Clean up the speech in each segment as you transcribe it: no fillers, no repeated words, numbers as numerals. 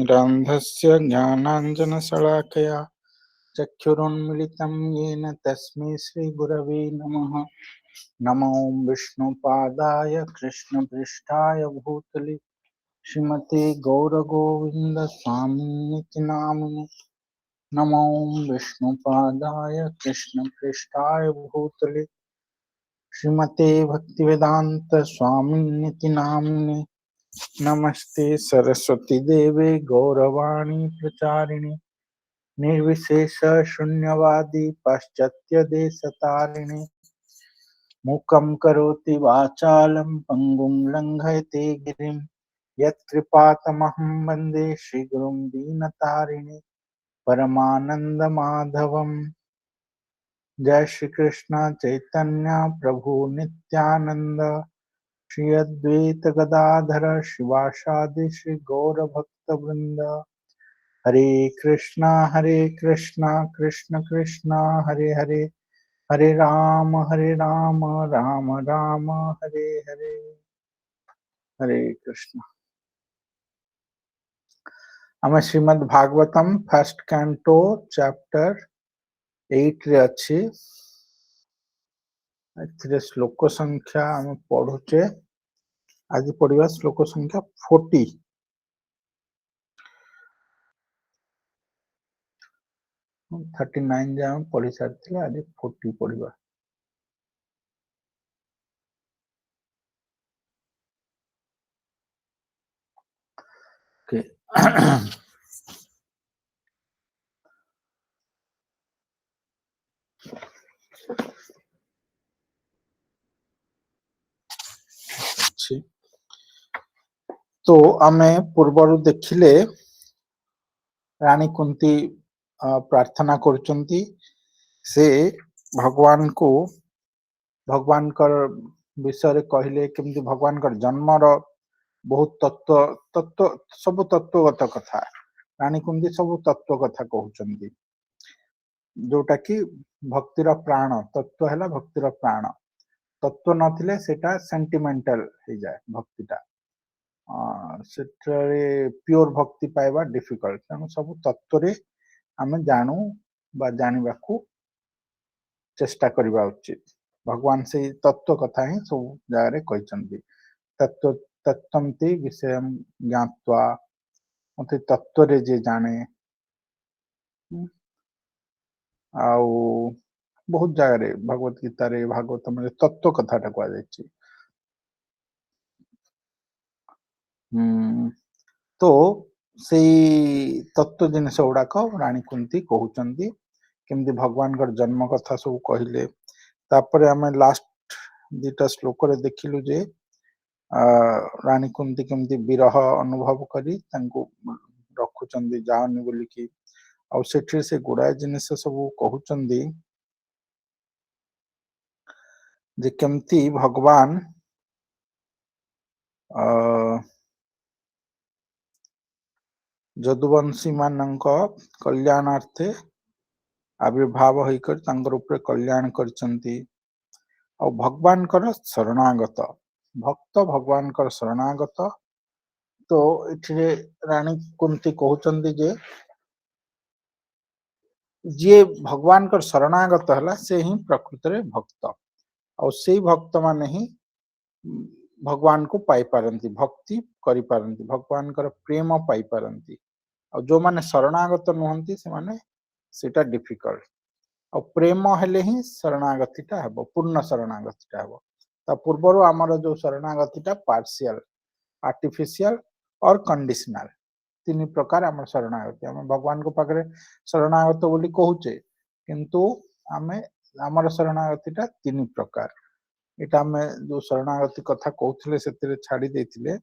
तिमिरान्धस्य ज्ञानाञ्जनशलाकया चक्षुरुन्मिलितं येन तस्मै श्रीगुरवे नमः। नमो विष्णुपादाय कृष्णपृष्ठाय भूतले श्रीमते गौरगोविन्द स्वामिनिति नामिने। नमो विष्णुपादाय कृष्णपृष्ठाय भूतले श्रीमते भक्तिवेदान्त स्वामिनिति नामिने। नमस्ते सरस्वती देवे गौरवाणी प्रचारिणे निर्विशेष शून्यवादी पाश्चात्य देशतारिणे। मूकं करोति वाचालं पंगुं लंघयते गिरिं यत्कृपातमहं वन्दे श्रीगुरुं दीनतारिणे परमानंद माधवम्। जय श्री कृष्ण चैतन्य प्रभु नित्यानंद श्री अद्वैत गदाधर शिवासादि श्री गौर भक्त वृंद। हरे कृष्णा कृष्ण कृष्ण हरे हरे, हरे राम राम राम हरे हरे। हरे कृष्ण। आम Shrimad Bhagavatam first canto chapter 8 रे अच्छी श्लोक संख्या आम पढ़ुचे। आज पढ़िया श्लोक संख्या 40। हम 39 जाए पढ़ी सारी आज 40 पढ़िया। तो आमे पूर्वर देखिले रानी कुंती प्रार्थना करचंती से भगवान को भगवान कर विषय कहले केमती भगवान कर जन्मर बहुत तत्व तत्व सब तत्वगत कथा रानी कुंती सब तत्व कथा कहउचंती जोटा कि भक्तिर प्राण तत्व है भक्तिर प्राण तत्व नथिले सेटा सेंटिमेंटल हो जाए भक्तिटा प्योर भक्ति पाइबा डिफिकल्ट तेणु सब तत्व रे आमे जानू बा जानिबा को चेष्टा करबा उचित। भगवान से तत्व कथा ही सब जगह कहते तत्व तत्वंति विषय ज्ञात्वा मते तत्व रे जे जाने आउ बहुत जगह रे भगवत गीता रे भागवत में तत्व कथाटा कह जायछि। तो से तत्व जिनस गुड़ाक रानी कुंती कहउचंती केमती भगवान कर जन्म कथा सब कहले। तापरे आमे लास्ट दुटा श्लोक रे देखिलु जे रानी कुंती केमती विरह अनुभव करी तांको रखुचंदी जाओनी बोली कि आ सेठी से गुड़ाए जिनिस सब कहउचंदी जे केमती भगवान जदुवंशी मानक कल्याणार्थे आविर्भाव होकर तांकर ऊपर कल्याण करचंती और भगवान कर शरणागत भक्त भगवान कर शरणागत। तो इठे रानी कुंती कहउचंदी जे जे भगवान कर शरणागत हला से ही प्रकृत रे भक्त और से भक्त माने ही भगवान को पाई पारंती भक्ति करि पारंती भगवान कर प्रेम पाई पारंती और जो माने शरणागत नुहंती से माने सेटा डिफिकल्ट और प्रेम हेले ही शरणागतिटा हेबो पूर्ण शरणागतिटा हेबो। ता पूर्वरु हमर जो शरणागतिटा पार्शियल आर्टिफिशियल और कंडीशनल तीन प्रकार हमर शरणागति हम भगवान को पाखरे शरणागत बोली कहूचे किंतु आमे हमर शरणागतिटा तीन प्रकार एटा हमें जो शरणागति कथा कहउथिले सेतिरे छाडी देथिले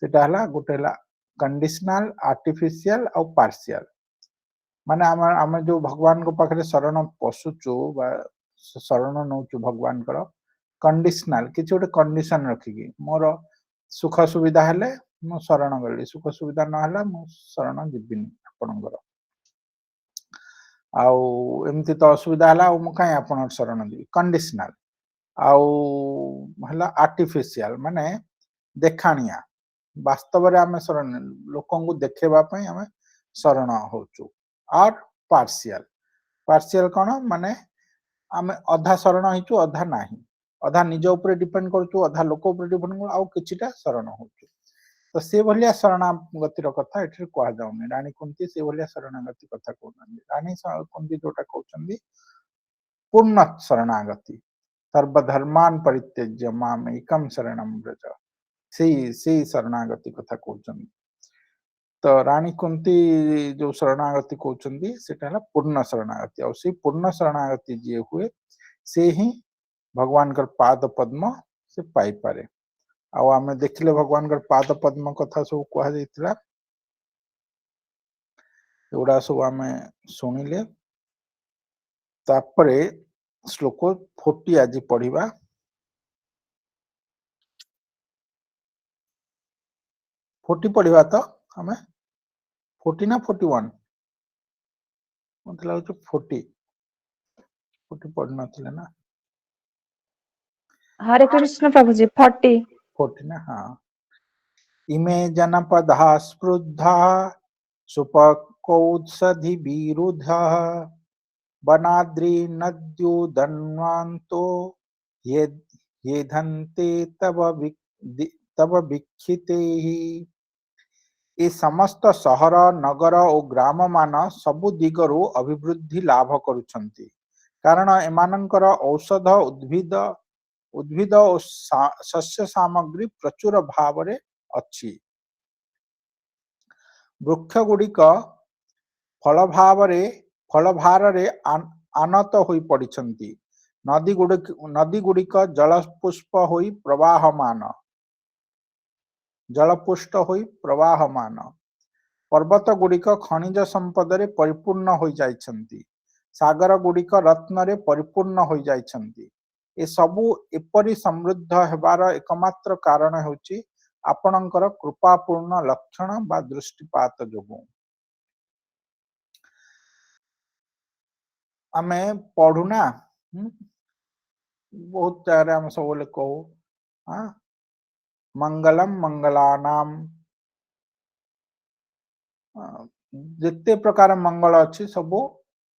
सेटा हला गोटे हला कंडीशनल आर्टिफिशियल और पार्शियल माने आमे जो भगवान को पाखरे शरण पशुचु बा शरण नौचु भगवान कर कंडीशनल किछि गोटे कंडीशन रखिकी मोर सुख सुविधा हेले मु शरण गली सुख सुविधा न हला मु शरण जिबिनी आपनकर आउ एमती तो असुविधा हला मु काई आपन शरण दिबी कंडीशनल आउ हला आर्टिफिशियल माने देखानिया वास्तव रे आमे शरण लोकन को देखेबा पई आमे शरण होचु और पार्शियल कोन माने आमे अधा शरण हिचु अधा नाही अधा निज ऊपर डिपेंड करचु अधा लोक ऊपर डिपेंड कर आउ किछिटा शरण होचु तो से भलिया शरणागतिर कथा एठी कहा जाउनी रानी कुंती से भलिया शरणागति कथा कहउनी रानी कुंती जोटा कहउचंदी पूर्ण शरणागति सर्वधर्मान परित्यज्य माम एकम शरणम व्रज से शरणागति कथा कहउचंदी तो रानी कुंती जो शरणागति कहउचंदी सेटा हला पूर्ण शरणागति और से पूर्ण शरणागति जे हुए से ही भगवान कर पाद पद्म से पाई पारे आउ आमे देखिले भगवान कर पाद पद्म कथा सब कहा जाइतिला एउडा सब आमे सुनिले तापरे श्लोक 40 आज पढ़िबा 40 पढ़िबा तो हमें 40 ना 41 मतलब 40 पढ़ना थिले ना हरे कृष्ण प्रभु जी 40 ना हाँ इमे जनपदा स्पृद्धा सुपकौत्सधि विरुद्धा वनाद्रि नद्योदन्वान्तो ये धन्ते तब विक्षिते ए समस्त सहर नगर और ग्राम मान सबु दिगरु अभिवृद्धि लाभ करुछंती कारण एमानंकर औषध उद्भिद और शस्य सामग्री प्रचुर भाव रे अच्छी वृक्ष गुड़िक फल भार रे आनत होई पड़िछंती नदी गुड़िक जलपुष्ट होई प्रवाहमान पर्वत गुड़िक खनिज संपद रे परिपूर्ण होई जाइछंती सागर गुड़िक रत्न रे परिपूर्ण होई जाइछंती ए सबु एपरि समृद्ध हेबार एकमात्र कारण हेउची आपणकर कृपापूर्ण लक्षण बा दृष्टिपात जोगु आमे पढ़ुना बहुत जगह हम सब कहू हाँ मंगलम मंगलानाम जिते प्रकार मंगल अच्छी सब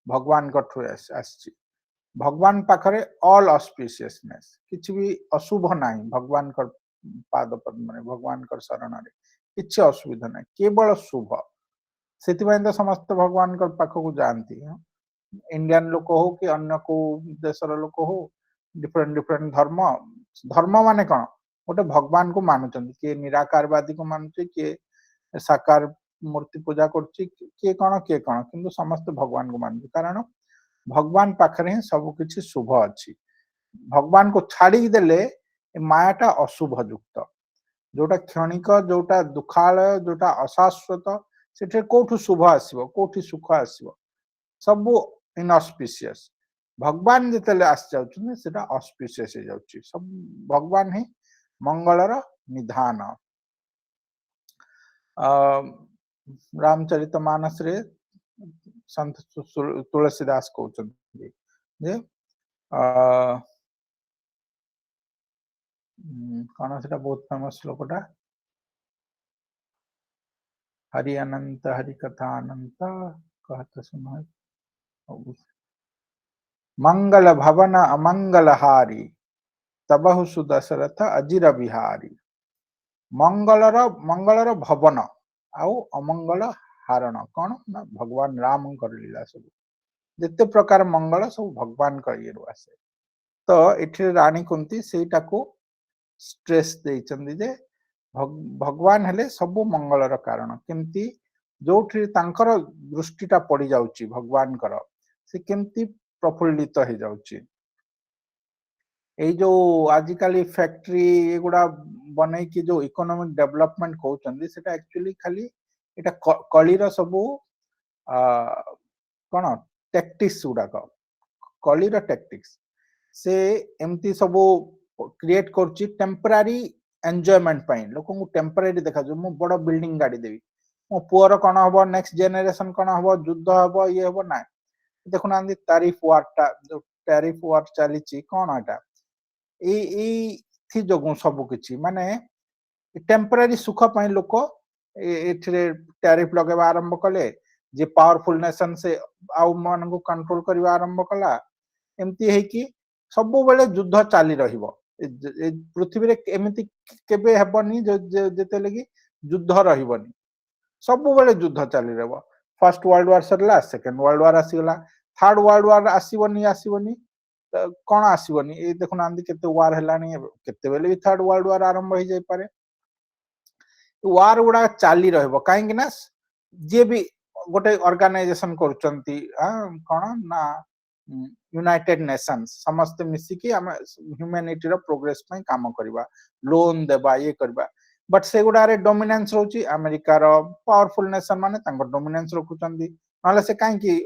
भगवान कठु आसी भगवान पाखरे ऑल ऑस्पिशियसनेस किछि भी अशुभ नाही भगवान कर पाद पद्म रे भगवान कर शरण रे किछि असुविधा नाही केवल शुभ सेतिबाई तो समस्त भगवान कर पाखकु जानती इंडियन लोक हो कि अन्य को देशर लोक हो डिफरेंट धर्म माने कौन गोटे भगवान को मानुचंदी किए निराकारवादी को मानुचे किए साकार मूर्ति पूजा करछि किए कौन किंतु समस्त भगवान को मानुचे कारण भगवान पाखरे ही सब किछि शुभ अछि भगवान को छाड़ी देले मायाटा अशुभ युक्त जोटा क्षणिक जोटा दुखालय जोटा अशाश्वत सेठे कोठु शुभ आसीबो कोठि सुख आसीबो सब इनऑस्पिशियस भगवान जितेले आस जाउछन सेटा ऑस्पिशियस हो जाउछि सब भगवान ही मंगलर निधान रामचरितमानस रे संत तुलसीदास कहउछन जे कौन सेटा बहुत फेमस श्लोकटा हरि अनंत हरि कथा अनंत कहत सुनो मंगल भवन अमंगल हारी तबहु सुदशरथ अजिर बिहारी मंगलर भवन आउ अमंगल हारण कौन ना भगवान राम कर लीला सब जिते प्रकार मंगल सब भगवान का ये आसे तो एठी रानी कुंती सेटा को स्ट्रेस देइचंदी जे भगवान हेले सब मंगलर कारण केमती जोठी तांकर दृष्टिटा पड़ी जाउची भगवान कर से केमती प्रफुल्लित हो जाउची ए जो आजिकली फैक्ट्री एगुड़ा बनै कि जो इकोनॉमिक डेवलपमेंट कहउचंदी सेटा एक्चुअली खाली एटा कलीर सबु कोन टैक्टिक्स गुडाक कलीर टैक्टिक्स से एमती सबु क्रिएट करची टेम्पररी एन्जॉयमेंट पई लोक को टेम्पररी देखा जो मु बड़ बिल्डिंग गाड़ी देबी मो पुअर कोन हबो नेक्स्ट जनरेशन कोन हबो युद्ध हबो ये हबो ना देखुना तारीफ वार्ता जो टैरिफ वार चलीची कोन एटा ए थी जोगु सब किछि माने टेम्पररी सुख पाई लोक एथिरे टैरिफ लगेबा आरंभ कले जे पावरफुल नेशन से आउ मान को कंट्रोल करबा आरंभ कला एमती है कि सब बेले युद्ध चाली रहिबो पृथ्वी रे एमती केबे हेबनी जेते लगी युद्ध रहिबनी सब बेले युद्ध चाली रहबो फर्स्ट वर्ल्ड वार सरला सेकंड वर्ल्ड वार आसीगला थर्ड वर्ल्ड वार आसीबनी आसीबनी कौन आसीबनी ए देखु नांदी केते वार हेलानी केते बेले भी थर्ड वर्ल्ड वार आरंभ हो जाय पारे वार गुड़ा चाली रहबो काहे कि ना जे भी गोटे ऑर्गेनाइजेशन करूचंती कौन ना यूनाइटेड नेशंस समस्त मिसिकी हम ह्यूमैनिटी रो प्रोग्रेस में काम करबा लोन देबा ये करबा बट से गुड़ा रे डोमिनेंस रोची अमेरिका रो पावरफुल नेशन माने तांको डोमिनेंस रखुचंती नाले से काहे कि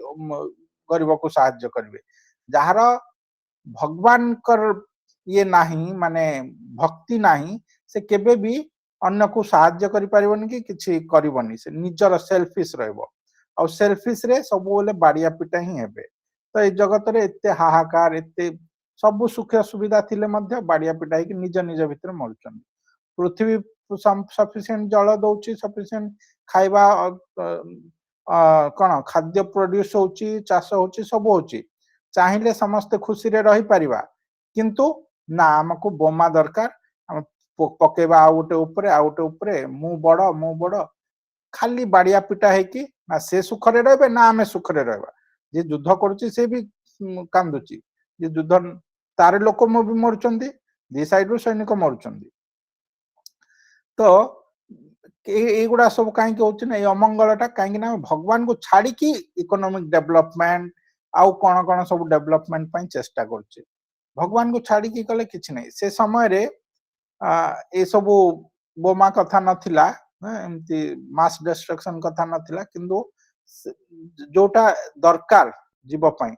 गरीब को सहायता करबे जहार भगवान कर ये नाही माने भक्ति नाही से केबे भी अन्य को सहायता करि परिबनी कि किछि करबनी से निजर सेल्फिश रहबो और सेल्फिश रे सब बोले बाड़िया पिटा ही हेबे तो ए जगत रे एते हाहाकार एते सब सुख सुविधा थिले मध्य बाड़िया पिटा कि निज निज भितर मरुचन पृथ्वी सफिशिएंट जल दउची सफिशिएंट खाइबा कौन खाद्य प्रोड्यूस होची चाष होची सब होची चाहिले समस्त खुशी रे रही परिबा किंतु ना हमको बोमा दरकार हम पकेबा आउटे ऊपरे मु बड़ खाली बाड़िया पिटा है कि ना से सुख रे रहबे ना हमें सुख रे रहबा जे युद्ध करूची से भी कांदुची जे युद्ध तारे लोक भी मरुचंदी दी साइड रो सैनिक मरुचंदी तो एगुड़ा सब कहीं होची ना अमंगलटा कहीं ना भगवान को छाड़ी की इकोनॉमिक डेवलपमेंट आउ कौन कौन सब डेवलपमेंट पाई चेष्टा करछे भगवान को छाड़ी की कले किछ नहीं से समय रे ए सब बोमा कथा नथिला एमती मास डिस्ट्रक्शन कथा नथिला किंतु जोटा दरकार जीव पाई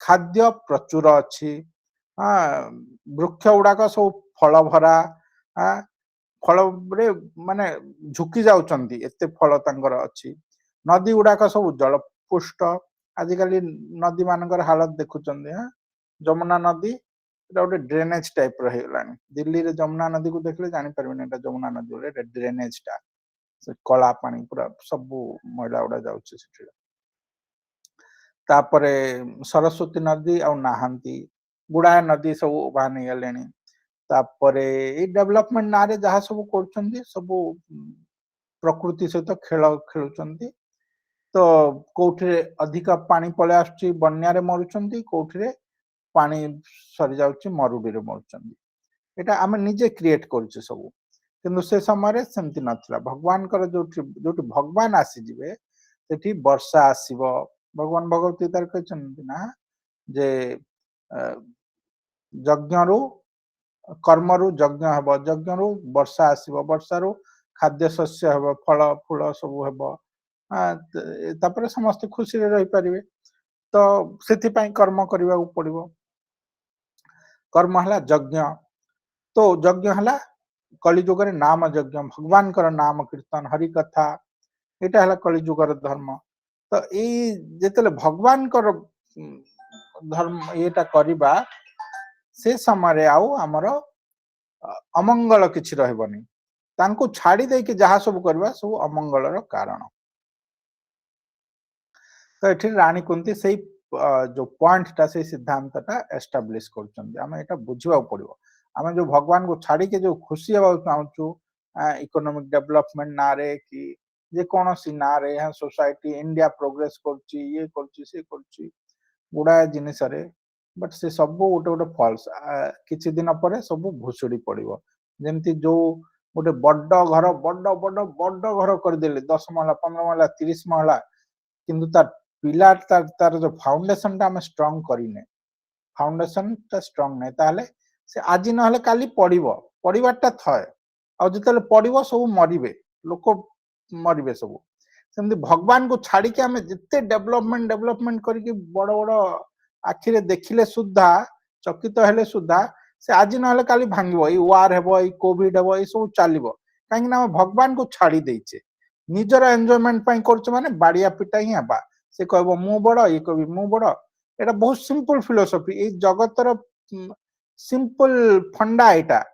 खाद्य प्रचुर अछि वृक्ष गुड़ाक सब फल भरा फल रे माने झुकी जाउचंती एते फल तांकर अछि नदी गुड़ाक सब जलपुष्ट आजिकल नदी मानकर हालत देखुचंदी जमुना नदी गोटे ड्रेनेज टाइप रहीगलानी दिल्ली रे जमुना नदी को देखले जानी परबेनी एटा जमुना नदी गोटे ड्रेनेज टा से कला पानी पूरा सब मैला उड़ा जाउछ सेठी तापरे सरस्वती नदी आ नाहंती गुड़ा नदी सब बानी गलेनी तापरे ए डेवलपमेंट नारे जहा सब करछंती सब प्रकृति सहित खेल खेलुचंती तो कोठरे अधिक पानी पळे आछी बन्या रे मरुचंती कोठरे पानी सरी जाउची मरुडी रे मरुचंती एटा हम निजे क्रिएट करछे सब किंतु से समय रे सेमति नथिला भगवान कर जोटी भगवान आसी जिवे सेठी वर्षा आसीबो भगवान भगवती तार कहछंती ना जे यज्ञ रु कर्म रु यज्ञ हेबो यज्ञ रु वर्षा आसीबो वर्षा रु खाद्य शस्य हेबो फल फूल सब हेबो तापर समस्त खुशी रे रही परिबे तो सेति पई कर्म करबा पड़िबो कर्म हला यज्ञ तो यज्ञ हला कलिजुग रे नाम यज्ञ भगवान कर नाम कीर्तन हरि कथा एटा हला कलिजुग रे धर्म तो ए जेतले भगवान कर धर्म एटा करबा से समय रे आउ हमर अमंगल किछि रहबनी तांको छाड़ी दे कि जहा सब करबा सब अमंगल रो कारण तो एठी रानी कुंती से जो पॉइंट टा से सिद्धांत टा एस्टैब्लिश करछन हम एटा बुझवा पड़िबो हम जो भगवान को छाड़ी के जो खुशी हेबा चाहूछु इकोनॉमिक डेवलपमेंट ना रे कि जे कोन सी ना रे यहाँ सोसाइटी इंडिया प्रोग्रेस करछि ये करछि से करछि गुडा जिनिस रे बट से सब गोटे गोटे फॉल्स किछि दिन पर सब भुसुड़ी पड़िबो जेमति जो गोटे बड्ड घर कर देले 10 महला 15 महला 30 महला किंतु तार पिलर तार जो फाउंडेशन टा हम स्ट्रांग करिने फाउंडेशन टा स्ट्रांग नै ताले से आज न हले काली पड़िबो पड़िबाटा थय आ जतले पड़िबो सब मरिबे लोक मरिबे सब सेमति भगवान को छाड़ी के हमें जिते डेवलपमेंट करके बड़ बड़ आखि रे देखिले सुद्धा चकित हेले सुद्धा से आज न हले काली भांगिबो ई वार हेबो ई कोविड हेबो ई सब चलिबो काहे ना भगवान को छाड़ी देइछे निजर एन्जॉयमेंट पई करछ माने बाड़िया पिटा ही हेबा से कहबो मु बड़ ई कहबी मु बड़ एटा बहुत सिंपल फिलोसफी ए जगतर सिंपल फंडा एटा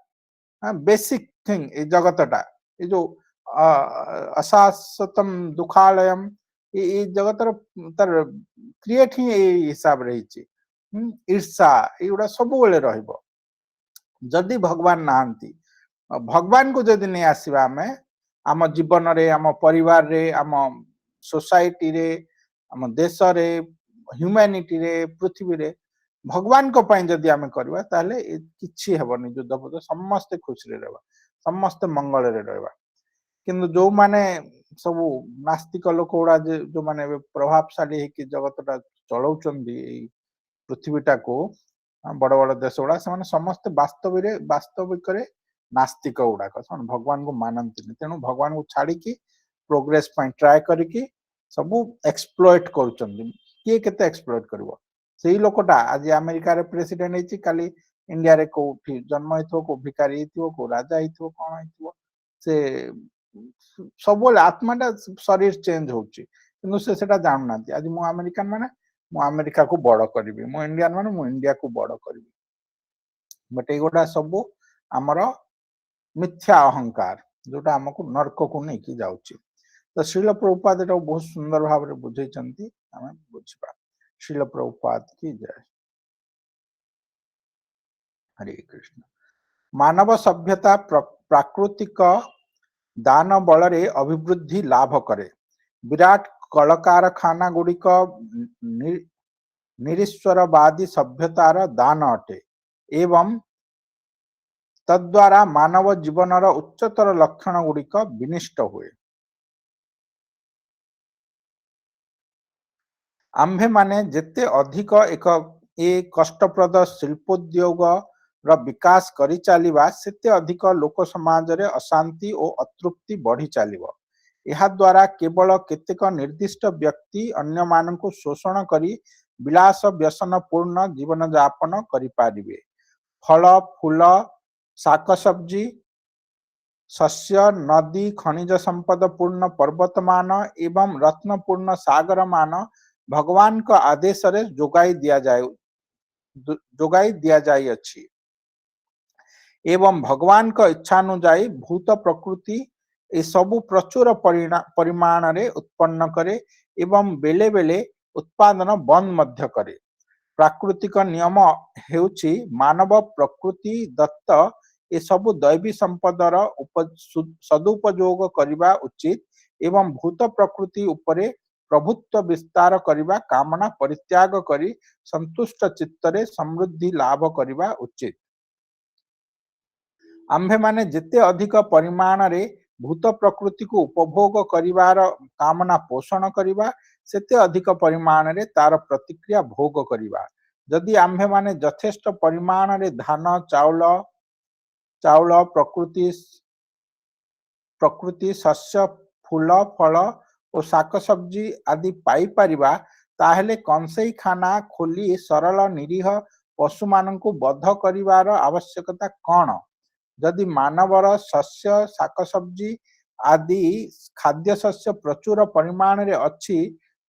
बेसिक थिंग ए जगतटा ये जो अशाश्वतम दुखालयम ये जगतर तार क्रिएट ही हिसाब रही ईर्षा युवा सब जदि भगवान नहांती भगवान को जदि नहीं आसवा आम आम जीवन रे आम परिवार रे आम सोसाइटी रे आम देश रे ह्यूमैनिटी रे पृथ्वी रे भगवान को पाई जदि आम करवा ताले किछि हेबनी युद्ध बुद्ध समस्ते खुशी रे रहबा समस्ते मंगल रे रहबा किंतु जो माने सब नास्तिक लोक गुड़ा जो माने प्रभावशाली है कि जगतटा चलाउचंदी पृथ्वीटा को बड़ बड़ देश गुड़ा से समस्त वास्तविक नास्तिक गुड़ाक भगवान को मानती तेणु भगवान को छाड़ी प्रोग्रेस ट्राए करके सब एक्सप्लॉइट करुचंदी किए केते एक्सप्लॉइट करिवो सेही लोकटा आज अमेरिका रे प्रेसिडेंट हेची काली इंडिया रे कोठी जन्म हेथो को भिखारी हेथो को राजा हेथो कोन हेथो से सब आत्माटा शरीर चेंज होची किंतु से सेटा जान नाती आज मु अमेरिकन माने मु अमेरिका को बड़ करिवि मु इंडियन माने मु इंडिया को बड़ करिवि बट एगोटा सब आमर मिथ्या अहंकार जोटा हमको नरक को नहीं कि जाउची तो श्रील प्रभुपाद एटा बहुत सुंदर भाव रे बुझैचंती हमें बुझबा श्रील प्रभुपाद की जय हरे कृष्ण मानव सभ्यता प्राकृतिक दान बल रे अभिवृद्धि लाभ करे विराट कलकारखाना गुड़िक निरीश्वरवादी सभ्यतार दान अटे एवं तद्वारा मानव जीवनर उच्चतर लक्षण गुड़िक विनिष्ट हुए आम्भे माने जेते अधिक एक कष्टप्रद शिल्पोद्योग विकास करी चलिबा सेते अधिक लोक समाज रे अशांति और अतृप्ति बढ़ी चलिबो यह द्वारा केवल केतेक निर्दिष्ट व्यक्ति अन्य मानक शोषण करी विलास व्यसन पूर्ण जीवन यापन करि पारिबे फल फूल शाक सब्जी शस्य नदी खनिज संपद पूर्ण पर्वतमान एवं रत्नपूर्ण सागर मान भगवान का आदेश रे जोगाई दिया जाय अछि एवं भगवान का इच्छानुजाई भूत प्रकृति ए सबु प्रचुर परिमाण रे उत्पन्न करे एवं बेले बेले उत्पादन बंद मध्य करे प्राकृतिक नियम हेउछि मानव प्रकृति दत्त ए सबु दैवी संपदर सदुपयोग करिबा उचित एवं भूत प्रकृति उपरे प्रभुत्व विस्तार करिबा कामना परित्याग करी संतुष्ट चित्तरे समृद्धि लाभ करिबा उचित आम्भे माने जिते अधिक परिमाण रे भूत प्रकृति को उपभोग करिवार कामना पोषण करिबा सेते अधिक परिमाण रे तार प्रतिक्रिया भोग करिबा जदि आम्भे माने यथेष्ट परिमाण रे धान चाउल प्रकृति शस्य फूल फल और शाक सब्जी आदि पाई परिबा ताहेले कंसेई खाना खोली सरल निरीह पशु माननकु बध करिवार आवश्यकता कौन जदि मानवर शस्य शाक सब्जी आदि खाद्य शस्य प्रचुर परिमाण रे अछि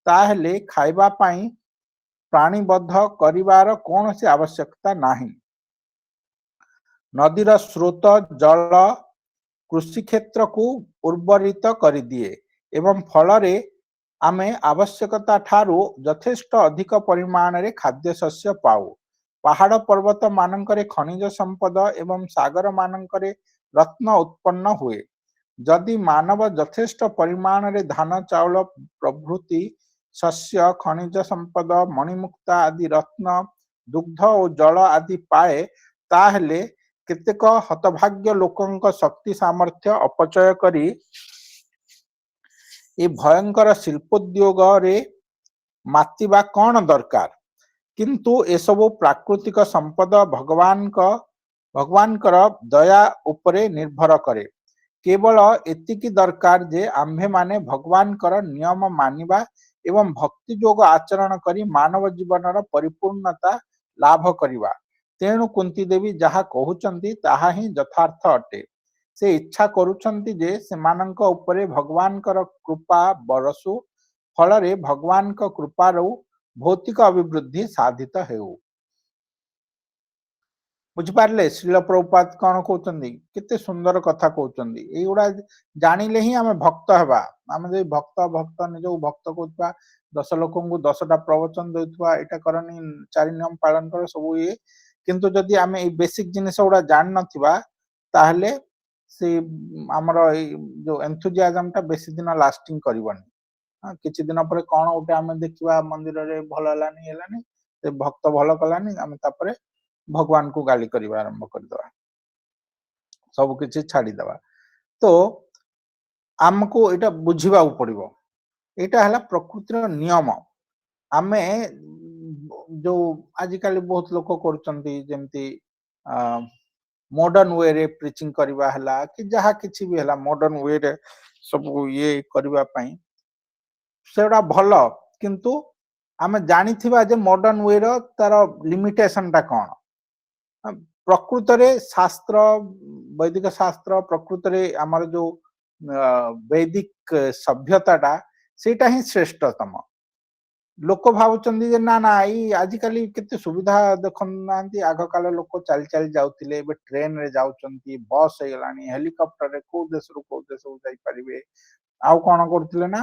ताहेले खाइबा पाई प्राणीबद्ध करिवार कौन सी आवश्यकता नाही नदीर स्रोत जल कृषि क्षेत्र को उर्वरित कर दिए एवं फल रे आमे आवश्यकता ठारू यथेष्ट अधिक परिमाण रे खाद्य शस्य पाऊ पहाड़ पर्वत मानकरे खनिज संपद एवं सागर मानकरे रत्न उत्पन्न हुए जदि मानव यथेष्ट परिमाण रे धान चाउल प्रभृति शस्य खनिज संपद मणिमुक्ता आदि रत्न दुग्ध और जल आदि पाए ताहेले केतेक हतभाग्य लोकंक शक्ति सामर्थ्य अपचय करी ए भयंकर शिल्पोद्योग रे मातिबा कौन दरकार किंतु एसबु प्राकृतिक संपद भगवान दया उपरे निर्भर करे केवल एतिकी दरकार जे आम्भे माने भगवान कर नियम मानिबा एवं भक्ति योग आचरण करी मानव जीवनर परिपूर्णता लाभ करिबा तेणु कुंती देवी जहा कहउचंती ताहा ही यथार्थ अटे से इच्छा करूचंती जे सेमानंक उपरे भगवान कर कृपा बरसु फल रे भगवान का कृपारू भौतिक अभिवृद्धि साधित हेउ ବୁଝିପାରିଲେ ଶ୍ରୀଲ ପ୍ରଭୁପାଦ କଣ କହୁଛନ୍ତି, କେତେ ସୁନ୍ଦର କଥା କହୁଛନ୍ତି। ଏଇଗୁଡା ଜାଣିଲେ ହିଁ ଆମେ ଭକ୍ତ ହେବା। ଆମେ ଯଦି ଭକ୍ତ ନିଜକୁ ଭକ୍ତ କହୁଥିବା, 10 ଲୋକଙ୍କୁ 10ଟା ପ୍ରବଚନ ଦେଉଥିବା, ଏଇଟା କରନି 4 ନିୟମ ପାଳନ କର ସବୁ ଇଏ, କିନ୍ତୁ ଯଦି ଆମେ ଏଇ ବେସିକ ଜିନିଷ ଗୁଡା ଜାଣିନଥିବା ତାହେଲେ ସେ ଆମର ଏଇ ଯୋଉ ଏନ୍ଥୁଜିଆଜମ ଟା ବେଶୀ ଦିନ ଲାଷ୍ଟିଂ କରିବନି। କିଛି ଦିନ ପରେ କଣ ଗୋଟେ ଆମେ ଦେଖିବା ମନ୍ଦିରରେ ଭଲ ହେଲାନି, ସେ ଭକ୍ତ ଭଲ କଲାନି, ଆମେ ତାପରେ ଭଗବାନଙ୍କୁ ଗାଳି କରିବା ଆରମ୍ଭ କରିଦେବା, ସବୁ କିଛି ଛାଡିଦେବା। ତ ଆମକୁ ଏଇଟା ବୁଝିବାକୁ ପଡିବ, ଏଇଟା ହେଲା ପ୍ରକୃତିର ନିୟମ। ଆମେ ଯୋଉ ଆଜିକାଲି ବହୁତ ଲୋକ କରୁଛନ୍ତି, ଯେମିତି ମଡର୍ନ ୱେରେ ପ୍ରିଚିଂ କରିବା ହେଲା କି ଯାହା କିଛି ବି ହେଲା, ମଡର୍ନ ୱେରେ ସବୁ ଇଏ କରିବା ପାଇଁ ସେଗୁଡା ଭଲ, କିନ୍ତୁ ଆମେ ଜାଣିଥିବା ଯେ ମଡର୍ନ ୱେର ତାର ଲିମିଟେସନ ଟା କଣ। ପ୍ରକୃତରେ ଶାସ୍ତ୍ର, ବୈଦିକ ଶାସ୍ତ୍ର, ପ୍ରକୃତରେ ଆମର ଯୋଉ ବୈଦିକ ସଭ୍ୟତାଟା ସେଇଟା ହିଁ ଶ୍ରେଷ୍ଠତମ। ଲୋକ ଭାବୁଛନ୍ତି ଯେ ନା ନା ଏଇ ଆଜିକାଲି କେତେ ସୁବିଧା ଦେଖୁନାହାନ୍ତି, ଆଗ କାଳ ଲୋକ ଚାଲି ଚାଲି ଯାଉଥିଲେ, ଏବେ ଟ୍ରେନରେ ଯାଉଛନ୍ତି, ବସ୍ ହେଇଗଲାଣି, ହେଲିକପ୍ଟରରେ କୋଉ ଦେଶରୁ କୋଉ ଦେଶକୁ ଯାଇପାରିବେ। ଆଉ କଣ କରୁଥିଲେ ନା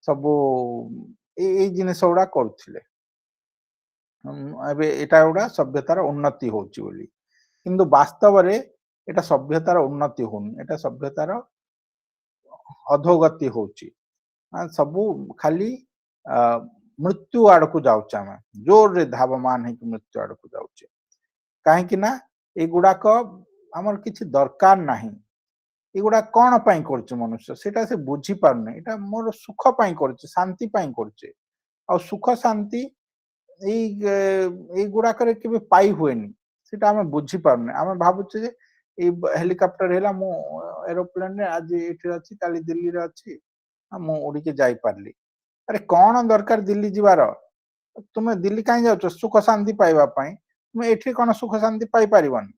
ସବୁ ଏଇ ଜିନିଷ ଗୁଡା କରୁଥିଲେ। ଏବେ ଏଟା ଗୁଡା ସଭ୍ୟତାର ଉନ୍ନତି ହଉଛି ବୋଲି, କିନ୍ତୁ ବାସ୍ତବରେ ଏଟା ସଭ୍ୟତାର ଉନ୍ନତି ହଉନି, ଏଟା ସଭ୍ୟତାର ଅଧୋଗତି ହଉଛି। ସବୁ ଖାଲି ମୃତ୍ୟୁ ଆଡକୁ ଯାଉଛେ, ଆମେ ଜୋରରେ ଧାବମାନ ହେଇକି ମୃତ୍ୟୁ ଆଡକୁ ଯାଉଛେ। କାହିଁକି ନା ଏଗୁଡାକ ଆମର କିଛି ଦରକାର ନାହିଁ। ଏଗୁଡା କଣ ପାଇଁ କରୁଛି ମନୁଷ୍ୟ, ସେଟା ସେ ବୁଝିପାରୁନି। ଏଟା ମୋର ସୁଖ ପାଇଁ କରୁଛି, ଶାନ୍ତି ପାଇଁ କରୁଛେ। ଆଉ ସୁଖ ଶାନ୍ତି ଏଇଗୁଡାକରେ କେବେ ପାଇ ହୁଏନି, ସେଟା ଆମେ ବୁଝିପାରୁନେ। ଆମେ ଭାବୁଛେ ଯେ ଏଇ ହେଲିକପ୍ଟର ହେଲା, ମୁଁ ଏରୋପ୍ଲେନରେ ଆଜି ଏଇଠି ଅଛି, କାଲି ଦିଲ୍ଲୀରେ ଅଛି, ମୁଁ ଉଡିକି ଯାଇପାରିଲି। ଆରେ କଣ ଦରକାର ଦିଲ୍ଲୀ ଯିବାର? ତୁମେ ଦିଲ୍ଲୀ କାହିଁ ଯାଉଛ? ସୁଖ ଶାନ୍ତି ପାଇବା ପାଇଁ। ତୁମେ ଏଠି କଣ ସୁଖ ଶାନ୍ତି ପାଇପାରିବନି?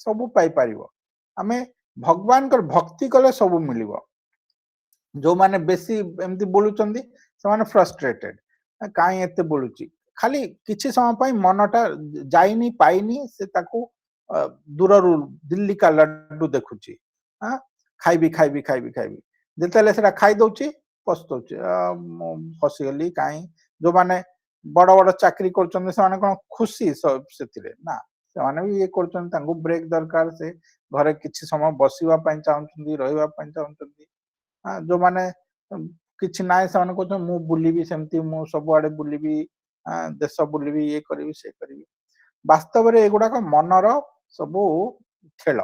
ସବୁ ପାଇପାରିବ। ଆମେ ଭଗବାନଙ୍କର ଭକ୍ତି କଲେ ସବୁ ମିଳିବ। ଯୋଉମାନେ ବେଶୀ ଏମିତି ବୋଲୁଛନ୍ତି ସେମାନେ ଫ୍ରଷ୍ଟ୍ରେଟେଡ, କାହିଁ ଏତେ ବୋଲୁଛି, ଖାଲି କିଛି ସମୟ ପାଇଁ ମନଟା ଯାଇନି ପାଇନି, ସେ ତାକୁ ଦୂରରୁ ଦିଲ୍ଲୀ କା ଲଡ୍ଡୁ ଦେଖୁଛି। ଖାଇବି ଖାଇବି ଖାଇବି ଖାଇବି, ଯେତେବେଳେ ସେଟା ଖାଇଦଉଛି ପସ୍ତଉଛି, ମୁଁ ଫସିଗଲି। କାହିଁ ଯୋଉମାନେ ବଡ ବଡ ଚାକିରି କରୁଛନ୍ତି ସେମାନେ କଣ ଖୁସି ସେଥିରେ? ନା, ସେମାନେ ବି ଇଏ କରୁଛନ୍ତି, ତାଙ୍କୁ ବ୍ରେକ୍ ଦରକାର, ସେ ଘରେ କିଛି ସମୟ ବସିବା ପାଇଁ ଚାହୁଁଛନ୍ତି, ରହିବା ପାଇଁ ଚାହୁଁଛନ୍ତି। ଯୋଉମାନେ କିଛି ନାହିଁ ସେମାନେ କହୁଛନ୍ତି ମୁଁ ବୁଲିବି, ସେମିତି ମୁଁ ସବୁଆଡେ ବୁଲିବି, ଦେଶ ବୁଲିବି, ଇଏ କରିବି, ସେ କରିବି। ବାସ୍ତବରେ ଏଗୁଡାକ ମନର ସବୁ ଖେଳ।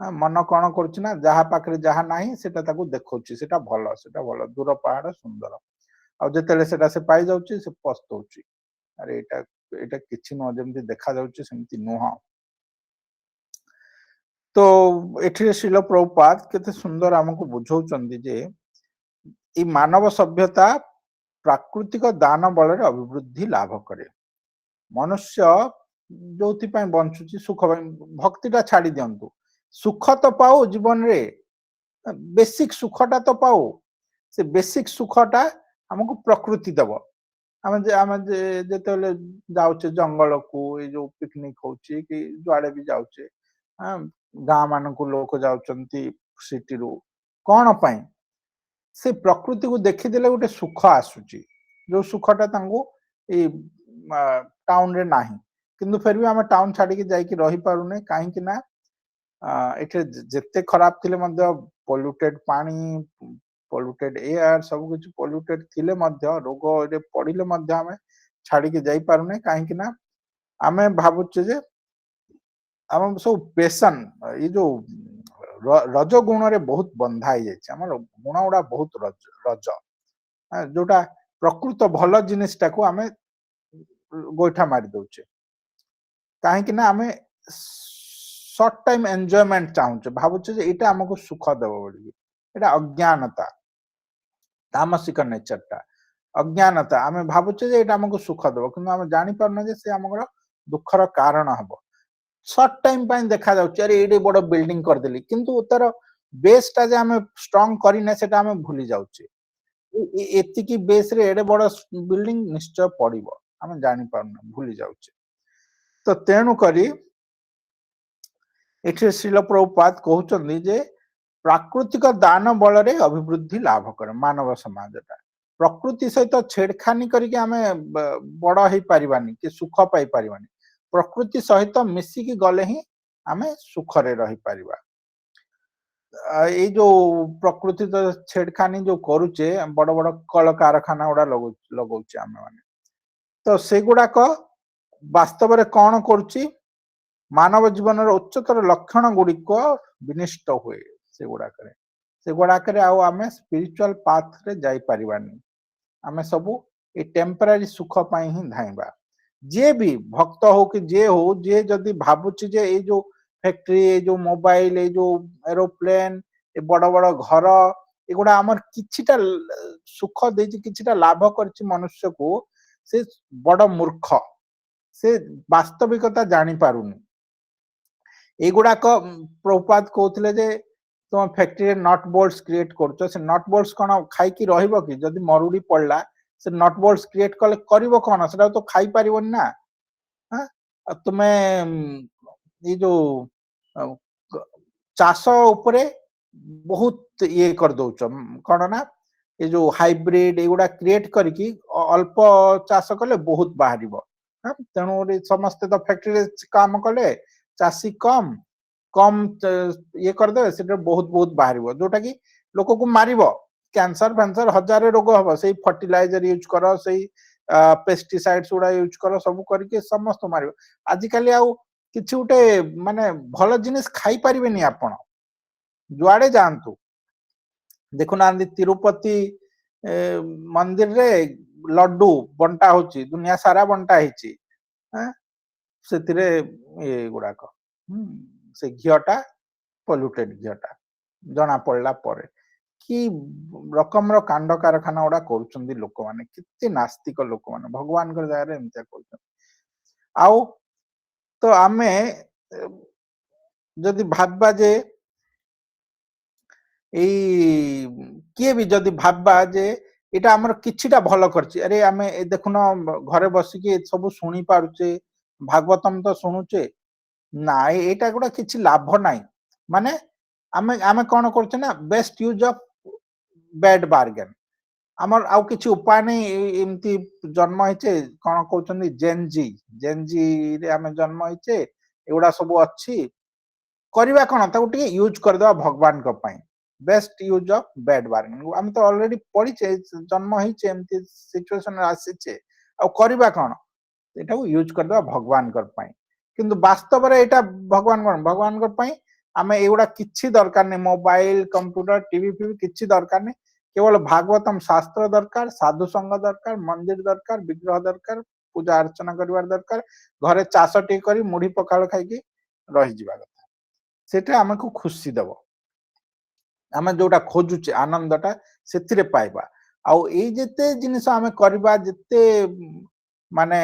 ମନ କଣ କରୁଛି ନା, ଯାହା ପାଖରେ ଯାହା ନାହିଁ ସେଟା ତାକୁ ଦେଖଉଛି, ସେଟା ଭଲ, ସେଟା ଭଲ, ଦୂର ପାହାଡ ସୁନ୍ଦର। ଆଉ ଯେତେବେଳେ ସେଟା ସେ ପାଇଯାଉଛି ସେ ପସ୍ତଉଛି, ଆରେ ଏଇଟା ଏଇଟା କିଛି ନୁହଁ, ଯେମିତି ଦେଖାଯାଉଛି ସେମିତି ନୁହଁ। ତ ଏଠିରେ ଶ୍ରୀଲ ପ୍ରଭୁପାଦ କେତେ ସୁନ୍ଦର ଆମକୁ ବୁଝଉଛନ୍ତି ଯେ ଏଇ ମାନବ ସଭ୍ୟତା ପ୍ରାକୃତିକ ଦାନ ବଳରେ ଅଭିବୃଦ୍ଧି ଲାଭ କରେ। ମନୁଷ୍ୟ ଯୋଉଥିପାଇଁ ବଞ୍ଚୁଛି ସୁଖ ପାଇଁ, ଭକ୍ତିଟା ଛାଡି ଦିଅନ୍ତୁ, ସୁଖ ତ ପାଉ ଜୀବନରେ, ବେସିକ ସୁଖଟା ତ ପାଉ। ସେ ବେସିକ ସୁଖଟା ଆମକୁ ପ୍ରକୃତି ଦେବ। ଆମେ ଯେତେବେଳେ ଯାଉଛେ ଜଙ୍ଗଲକୁ, ଏଇ ଯୋଉ ପିକନିକ ହଉଛି କି ଯୁଆଡେ ବି ଯାଉଛେ, ଗାଁ ମାନଙ୍କୁ ଲୋକ ଯାଉଛନ୍ତି ସିଟିରୁ, କଣ ପାଇଁ? ସେ ପ୍ରକୃତିକୁ ଦେଖିଦେଲେ ଗୋଟେ ସୁଖ ଆସୁଛି, ଯୋଉ ସୁଖଟା ତାଙ୍କୁ ଏଇ ଟାଉନରେ ନାହିଁ। କିନ୍ତୁ ଫେର ବି ଆମେ ଟାଉନ ଛାଡିକି ଯାଇକି ରହିପାରୁନେ, କାହିଁକି ନା ଏଠି ଯେତେ ଖରାପ ଥିଲେ ମଧ୍ୟ, ପଲ୍ୟୁଟେଡ ପାଣି, ପଲ୍ୟୁଟେଡ ଏୟାର, ସବୁ କିଛି ପଲ୍ୟୁଟେଡ ଥିଲେ ମଧ୍ୟ, ରୋଗରେ ପଡିଲେ ମଧ୍ୟ ଆମେ ଛାଡିକି ଯାଇପାରୁନେ। କାହିଁକି ନା ଆମେ ଭାବୁଛେ ଯେ ଆମ ସବୁ ପେସନ, ଏଇ ଯୋଉ ରଜ ଗୁଣରେ ବହୁତ ବନ୍ଧା ହେଇଯାଇଛି, ଆମର ଗୁଣ ଗୁଡା ବହୁତ ରଜ, ଯୋଉଟା ପ୍ରକୃତ ଭଲ ଜିନିଷଟାକୁ ଆମେ ଗୋଇଠା ମାରି ଦଉଛେ। କାହିଁକି ନା ଆମେ ସର୍ଟ ଟାଇମ ଏନ୍ଜୟମେଣ୍ଟ ଚାହୁଁଛେ, ଭାବୁଛେ ଯେ ଏଇଟା ଆମକୁ ସୁଖ ଦେବ ବୋଲି। ଏଇଟା ଅଜ୍ଞାନତା, ତାମସିକ ନେଚରଟା, ଅଜ୍ଞାନତା। ଆମେ ଭାବୁଛେ ଯେ ଏଇଟା ଆମକୁ ସୁଖ ଦେବ, କିନ୍ତୁ ଆମେ ଜାଣିପାରୁନେ ଯେ ସେ ଆମର ଦୁଃଖର କାରଣ ହବ। ସର୍ଟ ଟାଇମ ପାଇଁ ଦେଖାଯାଉଛି, ଆରେ ଏଇଠି ବଡ ବିଲ୍ଡିଂ କରିଦେଲି, କିନ୍ତୁ ତାର ବେସଟା ଯେ ଆମେ ଷ୍ଟ୍ରଙ୍ଗ କରିନେ ସେଟା ଆମେ ଭୁଲି ଯାଉଛେ। ଏତିକି ବେସରେ ଏଡେ ବଡ ବିଲ୍ଡିଂ ନିଶ୍ଚୟ ପଡିବ, ଆମେ ଜାଣିପାରୁନେ, ଭୁଲି ଯାଉଛେ। ତ तो तेणु करी एठी श्रील प्रभुपाद कहउचंदी जे प्राकृतिक दान बल रे अभिवृद्धि लाभ कर मानव समाजटा प्रकृति सहित छेड़खानी करके आमे बड़ हेई परिबानी कि सुख पाई परिबानी प्रकृति सहित मिसिकी गले ही आमे सुख रे रही परिबा ये जो प्रकृति तो छेड़खानी जो करूचे बड़ बड़ कल कारखाना गुड़ा लगौचे आमे माने तो सेगुड़ाक वास्तव रे कौन करुची मानव जीवन उच्चतर लक्षण गुड़िक विनिष्ट हुए सेगुड़ाक आमे स्पिरिचुअल पाथ रे जाई परिबानी आमे सबू ए टेम्पररी सुख पाई ही धाइबा जे भी भक्त हो कि जे हो जे जदि भाबुची जे ए जो फैक्ट्री ए जो मोबाइल ए जो एरोप्लेन ए बड़ बड़ घर एगुड़ा आमर किछिटा सुख देछि किछिटा लाभ करछि मनुष्य को से बड़ मूर्ख से वास्तविकता जानी पारुनी एगुड़ाक प्रभुपाद कहते जे तुम फैक्ट्री नट बोल्ट्स क्रिएट कर से नट बोल्ट्स कौन खाई रहिबो कि जदि मरुड़ी पड़ला से नट बोल्ट्स क्रिएट कले करिवो कौन से तो खाई पारिबोनी ना तुम्हें ये जो चाष उपरे बहुत ये कर दौच कौन ना ये जो हाइब्रिड एगुड़ा क्रिएट करके अल्प चाष कले बहुत बाहर तेणु समस्ते तो फैक्ट्री काम कले चाषी कम कम ये करदे से बहुत बहुत बाहर जोटा कि लोक को मार कैंसर फैंसर हजार रोग हम से फर्टिलाइजर यूज कर से पेस्टिसाइड्स गुड़ा यूज कर सब करके समस्त मार आजिकल आउ किछि उटे माने भल जिनिस खाई परिबेनी आपण जुआड़े जानतु देखुना तिरुपति मंदिर रे लड्डू बंटा होची दुनिया सारा बंटा हिची सेतिरे ये गुड़ाक से घिटा पॉल्यूटेड घिटा जना पड़ला परे कि रकम रो कांड कारखाना गुड़ा करूछंदी लोक माने किते नास्तिक लोक माने भगवान कर जाय रे एमते करूछन आउ तो आमे जदि भाबबा जे किए भी जदि भाबबा जे एटा हमर किछिटा भलो करछि अरे आमे देखुनो घरे बसिके सब सुनी पारुचे भागवतम तो सुनुचे ना एटा गुड़ा किछि लाभ नाही माने आमे आमे कोन करछे ना best use of bad bargain आमर आउ किछि उपाय नै एमती जन्म हिचे कोन कहउछन्दी जेनजी रे आमे जन्म हिचे एगुड़ा सब अछि करबा कोन ताकू टिके यूज कर दवा भगवान को पई best use of bad bargain हम तो ऑलरेडी पढ़िचे जन्म हिचे एमती सिचुएशन आसीचे आ करबा कोन एटा को यूज कर दवा भगवान को पई किंतु वास्तव रे एटा भगवान को पई आमे एगुड़ा किछि दरकार नै मोबाइल कंप्यूटर टीवी फीवी किछि दरकार नै केवल भागवतम शास्त्र दरकार साधु संग दरकार मंदिर दरकार विग्रह दरकार पूजा अर्चना करिवार दरकार घरे चाषटी करी मुढ़ी पखाल खाइकी रही जिबा कथा सेटा हमको खुशी देबो आमे जोटा खोजुचे आनंदटा सेथिरे पाइबा आउ ए जेते जिनिस आमे करबा जेते माने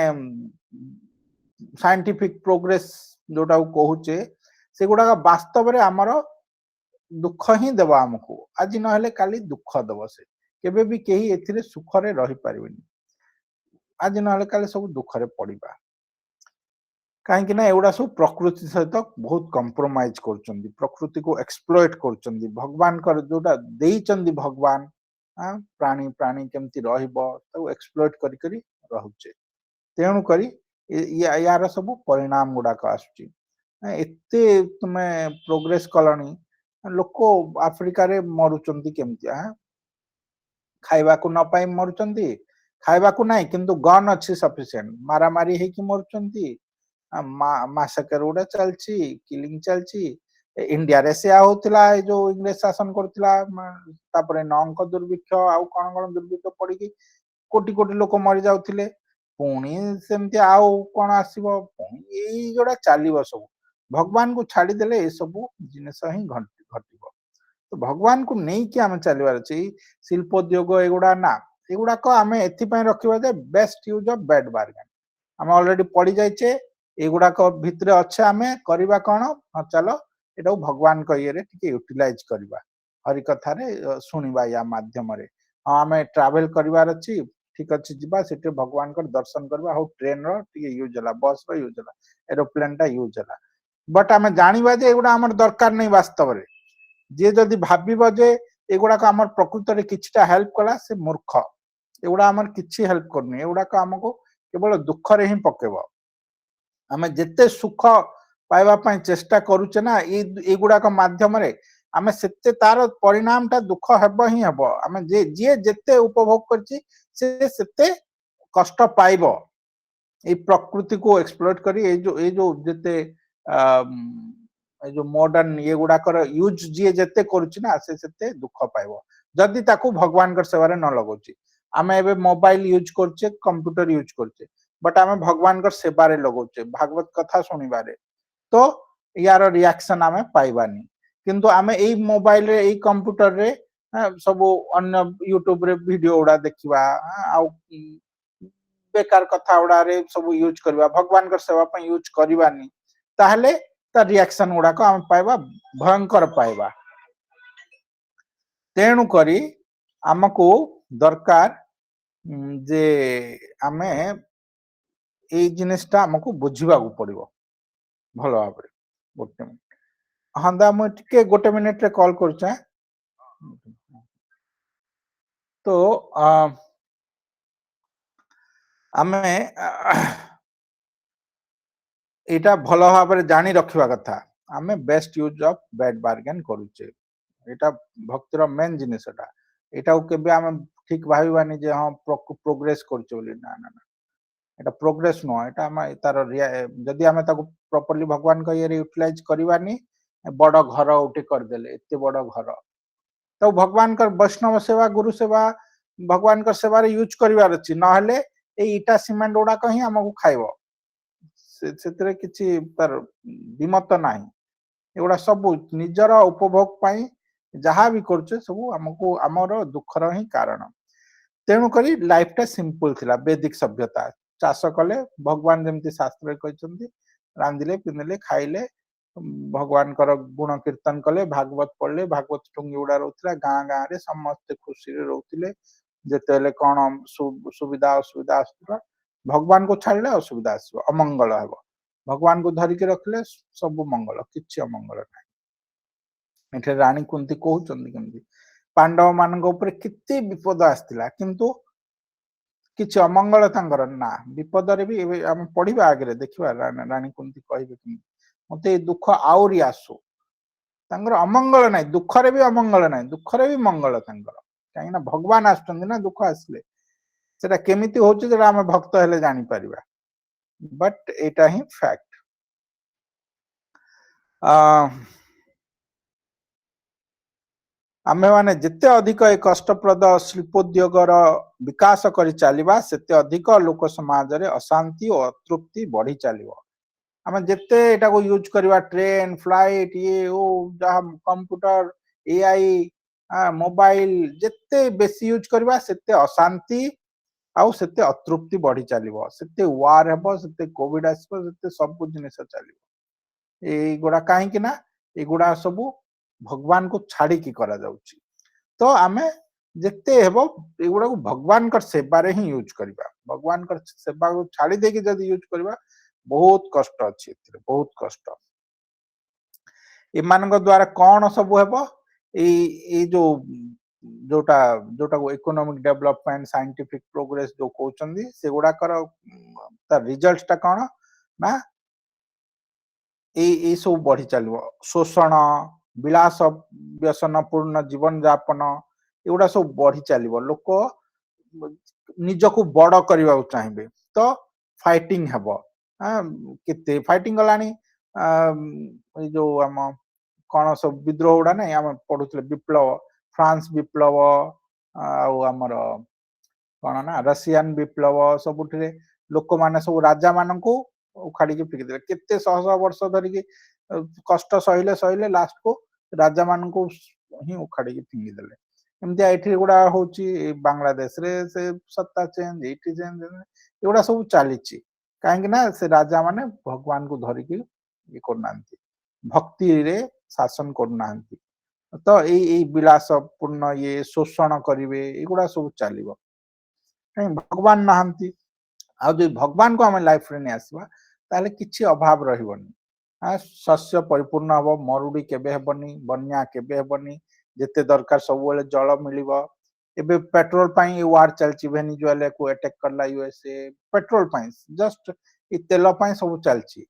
साइंटिफिक प्रोग्रेस जोटा कहूचे सेगुड़ा वास्तव रे आमर दुख ही देवा हमको आज नहले काली दुख देव से केबे भी केही एथिरे सुख रे रही परिबेनी आज नहले काली सब दुख रे पड़िबा काहे कि ना एउडा सब प्रकृति सहित बहुत कंप्रोमाइज करचंदी प्रकृति को एक्सप्लॉइट करचंदी भगवान कर जोटा देइचंदी भगवान प्राणी प्राणी केमती रहइबो ताऊ एक्सप्लॉइट करी करी रहुचे तेणु करी यार सब परिणाम गुडा का आसुची एते तुमे प्रोग्रेस कलनी लोक आफ्रिका रे मरुचंदी केमती खाइबा को न पाई मरुचंदी खाइबा को नाही किंतु गन अछि सफिशिएंट मारा मारी हे कि मरुचंदी मासकर उडा चलची किलिंग चलची इंडिया रे से होतला जो इंग्लिश शासन करतला तापरे नंक दुर्भिक्ष आउ कोन दुर्भिक्ष पड़ी कि कोटी कोटी लोक मरि जाउथिले पुणी सेमती आउ कोन आसीबो पुणी एई जोडा चालीबो सब भगवान को छाड़ी देले ए सब जिनिस ही घटिबो तो भगवान को नहीं कि आमे चलीबार अछि शिल्पोद्योग एगुडा ना एगुडा को आमे एथि पय रखिबा जे best use of bad bargain आमे ऑलरेडी पड़ी जाइछे एगुडा को भितरे अच्छे आमे करिबा कोन चलो एटा भगवान को ये रे टिके यूटिलाइज करिबा हरि कथा रे सुनिबा या माध्यम रे आमे ट्रैवल करिवार अछि ठीक अच्छे जीवा सेठी भगवान कर दर्शन करबा हो ट्रेन रो टिके यूज होला बस रो यूज होला एरोप्लेन टा यूज होला बट आमे जानिबा जे एगुडा हमर दरकार नै वास्तव रे जे जदि भाबिबो जे एगुडा को हमर प्रकृति रे किछटा हेल्प कला से मूर्ख एगुडा हमर किछि हेल्प करनी एगुडा को हमको केवल दुख रे ही पकेबो आमे जेते सुख पाइबा पई चेष्टा करूचे ना एगुडा को माध्यम रे आमे सेते तार परिणाम टा दुख हेबो ही हेबो आमे जे जे जेते उपभोग करछि से सेते कष्ट पाइबो ए प्रकृति को एक्सप्लोइट करी ए जो जेते ए जो मॉडर्न ये गुडा कर यूज जे जेते करूछि ना से सेते दुख पाइबो जदि ताकू भगवान कर सेवा रे न लगौछि आमे एबे मोबाइल यूज करछे कंप्यूटर यूज करछे बट आमे भगवान कर सेवा रे लगौछे भागवत कथा सुनिबारे तो यार रिएक्शन आमे पाइबानी किंतु आमे एई मोबाइल रे एई कंप्यूटर रे सब अन्य यूट्यूब रे वीडियो उडा देखिबा आ बेकार कथा उडा रे सब यूज करबा भगवान कर सेवा पई यूज करबानी ताहले ता रिएक्शन उडा को आमे पाइबा भयंकर पाइबा तेणु करी हमको दरकार जे आमे एई जिनिसटा हमको बुझिबा को पड़िबो भलो भाबरे गोटे मिनिट हां दा म टिके गोटे मिनिट रे कॉल करछे तो आमे एटा भलो भाबरे जानि रखिबा कथा आमे best use of bad bargain करूचे एटा भक्तिर मेन जिनिस एटा केबे आमे ठीक भाबिबानी जे हां प्रोग्रेस करछो बोली ना ना ना एटा प्रोग्रेस नो एटा हम तार जदि आमे ताको प्रॉपर्ली भगवान का ये यूटिलाइज करबानी बड़ घर उठे कर देले एते बड़ घर तो भगवान का वैष्णव सेवा गुरु सेवा भगवान का सेवा रे यूज करिवार अछि न हले ए इटा सीमेंट ओडा कहीं हमको खाइबो सेतरे किछि तार दिमत नाही एगुडा सब निजर उपभोग पाई जहाँ भी करछे सब हमको हमर दुखर ही कारण तेणु करी लाइफ टा सिंपल थिला वैदिक सभ्यता चाष कले भगवान जमती शास्त्र कहते रांधिले पिंधिले खाइले भगवान कर गुण कीर्तन कले भागवत पढ़ले भागवत टुंगी उड़ा रोथिला गाँ गाँ रे समस्त खुशी रे रोथिले जेतेले कोन सुविधा असुविधा आसुला भगवान को छाड़ले असुविधा आसबो अमंगल हेबो भगवान को धरि के रखले सब मंगल किछि अमंगल नाही एठे रानी कुंती कहउचंदी केमती पांडव मानक ऊपर किति विपद आस्तिला किंतु किछि अमंगल तांकर ना विपद रे भी हम पढिबा आगे देखिबा रानी कुंती कहबे कि मते दुख आउरी आसु तांकर अमंगल नाही दुख रे भी अमंगल नाही दुख रे भी मंगल तांकर काहे ना भगवान आस्तंदी ना दुख आसले सेटा केमिति होची जेटा हम भक्त हेले जानि परिबा बट एटा ही फैक्ट आमे माने जिते अधिक ए कष्टप्रद शिल्पोद्योगर विकास करी चलिबा सेते अधिक लोक समाज रे अशांति और अतृप्ति बढ़ी चलिबो आमे जिते एटा को यूज करबा ट्रेन फ्लाइट ये ओ जहा कंप्यूटर एआई मोबाइल जिते बेसी यूज करबा सेते अशांति आउ सेते अतृप्ति बढ़ी चलिबो सेते वार हेबो सेते कोविड आसबो सेते सब कुछ जिनिस चलिबो ए गुडा काहे कि ना ए गुडा सब भगवान को छाड़ी की करा जाउची तो आमे जेते हेबो एगुडा को भगवान कर सेवा रे ही यूज करबा भगवान कर सेवा को छाड़ी दे के जदी यूज करबा बहुत कष्ट अछि एथिरे बहुत कष्ट ए मानक द्वारा कोन सब हेबो ए जो जोटा जोटा को इकोनॉमिक डेवलपमेंट साइंटिफिक प्रोग्रेस जो कहउचंदी से गुडा कर ता रिजल्ट ता कोन ना ए सब बढ़ी चलिबो शोषण विलास व्यसन पूर्ण जीवन यापन एगुडा सब बढ़ी चलिबो लोक निजको बड़ करबा चाहिबे तो फाइटिंग हेबो केते फाइटिंग गलानी जो हम कोन सब विद्रोह उडा नै हम पढुतले विप्लव फ्रांस विप्लव आमर कोन ना रशियन विप्लव सबुठरे लोक माने सब राजा माननको उखाड़ी के फेंकी देले केते शह शह वर्ष धरि के कष्ट सहिले सहिले लास्ट को राजा माननको ही उखाड़ी के फेंकी देले एमती एठी गुडा होची बांग्लादेश रे से सत्ता चेंज एठी चेंज एगुडा सब चलीची काहे ना से राजा माने भगवान को धरि के ये करनांती भक्ति रे शासन करनांती तो ए विलास पूर्ण ये शोषण करिवे एगुडा सब चलिबो कहीं भगवान नहांती आ जो भगवान को आम लाइफ रे नहीं आसवा ताले किछि अभाव रहिबनी शस्य परिपूर्ण हम मरुड़ी केबे हेबनी बन्या केबे हेबनी जेते दरकार सब बेले जल मिलिबो एबे पेट्रोल पाई वार चलची वेनेजुएला को अटैक करला यूएसए पेट्रोल पाई जस्ट इ तेल पाई सब चलची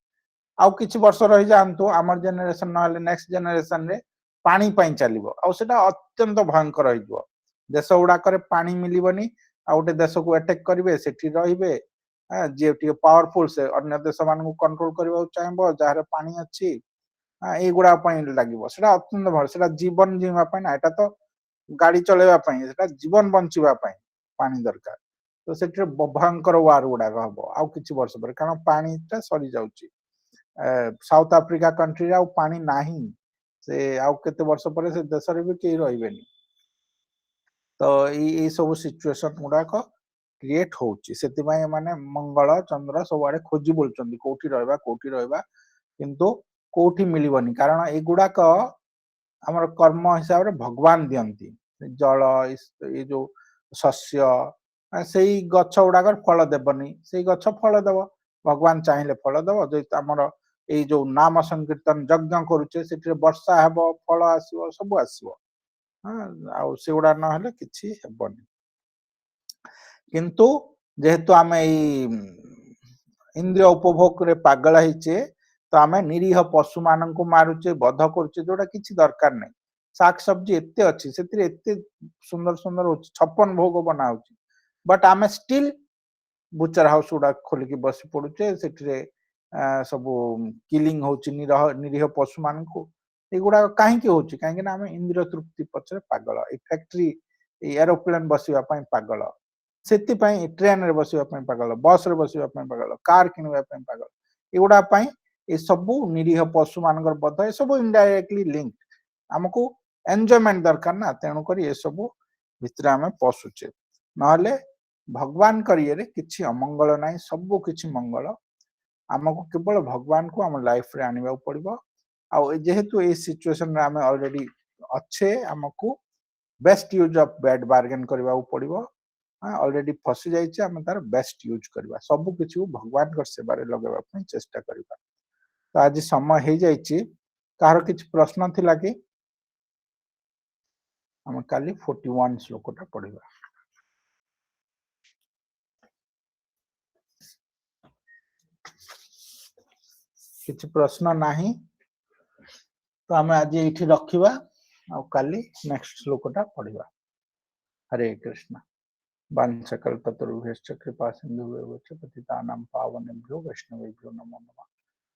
आउ किछि वर्ष रहि जानतु हमर जनरेशन नहले नेक्स्ट जनरेशन रे पानी पाई चलिबो आ सेटा अत्यंत भयंकर होइबो देश गुडा करे पानी मिलिबनी आ गोटे देश को अटैक करिवे सेठी रहिबे जे टी पावरफुल से अन्य देश मान कंट्रोल करबा चाहबो जहार पानी अछि ए गुडा पाई लागिबो सेटा अत्यंत भल सेटा जीवन जीवा पाई ना एटा तो गाड़ी चलेबा पाई सेटा जीवन बंचिबा पाई पानी दरकार तो सेठी भयंकर वार गुडा हबो आ किछि वर्ष पर कारण पानीटा सरी जाउची साउथ आफ्रिका कंट्री रे पानी नाही से आउ केते वर्ष पर से देश रे भी केही रहिबेनी तो ये सब सिचुएशन गुड़ाक क्रिएट होची सेतिबाई माने मंगल चंद्र सबआडे खोजी बोलचंदी कोठी रहबा किंतु कोठी मिलिबनी कारण ए गुड़ाक हमर कर्म हिसाब रे भगवान दियंती जल ये जो शस्य सेई गछ गुड़ाकर फल देबनी सेई गछ फल देब भगवान चाहिले फल देब जो हमर ए जो नाम संकीर्तन यज्ञ करूचे सेठी वर्षा हेबो फल आसीबो सब आसीबो आउ सेगुड़ा नहेले किछि हेबनी किंतु जेहेतु आमे इंद्रिय उपभोग रे पागल हिचे तो आमे निरीह पशु मान को मारुचे बध करुचे जोटा किछि दरकार नहीं शाक सब्जी एते अछि सेतिरे एते सुंदर सुंदर होछि 56 भोग बना होछि बट आमे स्टिल बुचर हाउस उडा खोल के बस पडुचे सेतिरे सब किलिंग होछि निरीह पशु मान को एगुड़ा कहीं होछि कहीं ना आमे इंद्रिय तृप्ति पछरे पागल ए फैक्ट्री एरोप्लेन बसिबा पई पागल सेति पई ट्रेन रे बसिबा पई पागल बस रे बसिबा पई पागल कार किनबा पई पागल एगुड़ा पई ए सब निरीह पशु मानकर बध ए सब इनडायरेक्टली लिंक्ड हमको एन्जॉयमेंट दरकार ना तेणु करी ए सब भितर आमे पसुचे नहले भगवान करिए रे किछि अमंगल नाही सब किछि मंगल हमको केवल भगवान को हम लाइफ रे आनिबा पड़िबो आ जेहेतु ए सिचुएशन रे आमे ऑलरेडी अच्छे हमको best use of bad bargain करबा पड़िबो ऑलरेडी फसी जाइछे हम तार बेस्ट यूज करबा सब किछि भगवान कर सेवा रे लगेबा पई चेष्टा करबा तो आज समय हे जाइछी कार किछि प्रश्न थिला कि हम काली 41 श्लोकटा पढिबा किछि प्रश्न नाही तो हम आज एठी रखिबा आ काली नेक्स्ट श्लोकटा पढिबा हरे कृष्ण वांछकल्पतरुभ्यश्च कृपा सिन्धुभ्यश्च पतितानां पावनेभ्यो वैष्णवेभ्यो नमो नमः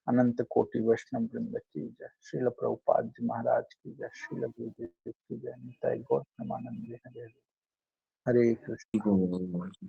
अनंत कोटि वैष्णव वृंद की जय श्रील प्रभुपाद जी महाराज की जय श्रील गुरुदेव की जय निताई गौतमानंद हरे कृष्ण।